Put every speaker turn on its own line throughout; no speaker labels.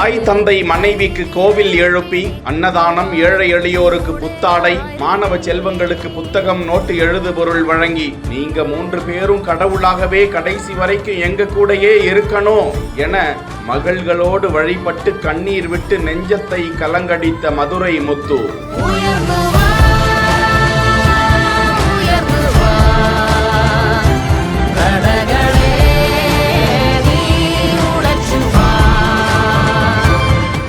தாய் தந்தை மனைவிக்கு கோவில் எழுப்பி அன்னதானம், ஏழை எளியோருக்கு புத்தாடை, மாணவ செல்வங்களுக்கு புத்தகம், நோட்டு, எழுது பொருள் வழங்கி நீங்க 3 பேரும் கடவுளாகவே கடைசி வரைக்கும் எங்க கூடயே இருக்கணும் என மகள்களோடு வழிபட்டு கண்ணீர் விட்டு நெஞ்சத்தை கலங்கடித்த மதுரை முத்து.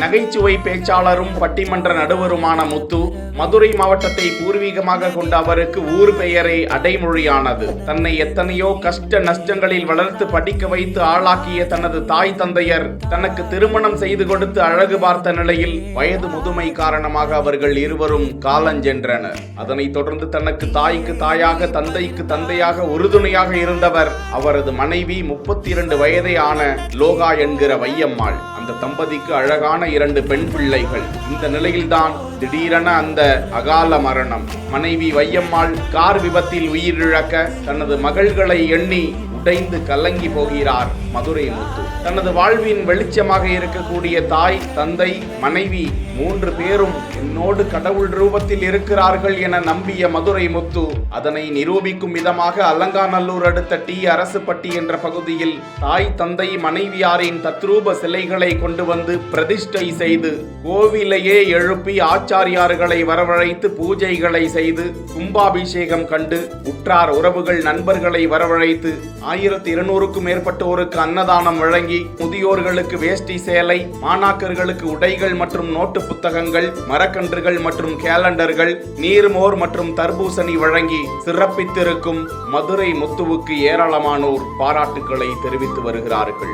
நகைச்சுவை பேச்சாளரும் பட்டிமன்ற நடுவருமான முத்து மதுரை மாவட்டத்தை பூர்வீகமாக கொண்ட அவருக்கு ஊர் பெயரை அடைமொழியானது. தன்னை எத்தனையோ கஷ்ட நஷ்டங்களில் வளர்த்து படிக்க வைத்து ஆளாக்கிய தனது தாய் தந்தையர் தனக்கு திருமணம் செய்து கொடுத்து அழகு பார்த்த நிலையில் வயது முதுமை காரணமாக அவர்கள் இருவரும் காலஞ்சென்றனர். அதனைத் தொடர்ந்து தனக்கு தாய்க்கு தாயாக, தந்தைக்கு தந்தையாக உறுதுணையாக இருந்தவர் அவரது மனைவி 32 வயதே ஆன லோகா என்கிற வையம்மாள். அந்த தம்பதிக்கு அழகான 2 பெண் பிள்ளைகள். இந்த நிலையில்தான் திடீரென அந்த அகால மரணம். மனைவி வையம்மாள் கார் விபத்தில் உயிரிழக்க தனது மகள்களை எண்ணி உடைந்து கலங்கி போகிறார் மதுரை முத்து. தனது வாழ்வின் வெளிச்சமாக இருக்கக்கூடிய தாய், தந்தை, மனைவி 3 பேரும் என்னோடு கடவுள் ரூபத்தில் இருக்கிறார்கள் என நம்பிய மதுரை முத்து அதனை நிரூபிக்கும் விதமாக அலங்காநல்லூர் அடுத்த டி அரசுப்பட்டி என்ற பகுதியில் தாய், தந்தை, மனைவியாரின் தத்ரூப சிலைகளை கொண்டு வந்து பிரதிஷ்டை செய்து கோவிலையே எழுப்பி ஆச்சாரியார்களை வரவழைத்து பூஜைகளை செய்து கும்பாபிஷேகம் கண்டு உற்றார் உறவுகள் நண்பர்களை வரவழைத்து 1200க்கும் மேற்பட்டோருக்கு அன்னதானம் வழங்கி முதியோர்களுக்கு வேஷ்டி சேலை, மாணாக்கர்களுக்கு உடைகள் மற்றும் நோட்டு புத்தகங்கள், மரக்கன்றுகள் மற்றும் கேலண்டர்கள், நீர்மோர் மற்றும் தர்பூசணி வழங்கி சிறப்பித்திருக்கும் மதுரை முத்துவுக்கு ஏராளமானோர் பாராட்டுக்களை தெரிவித்து வருகிறார்கள்.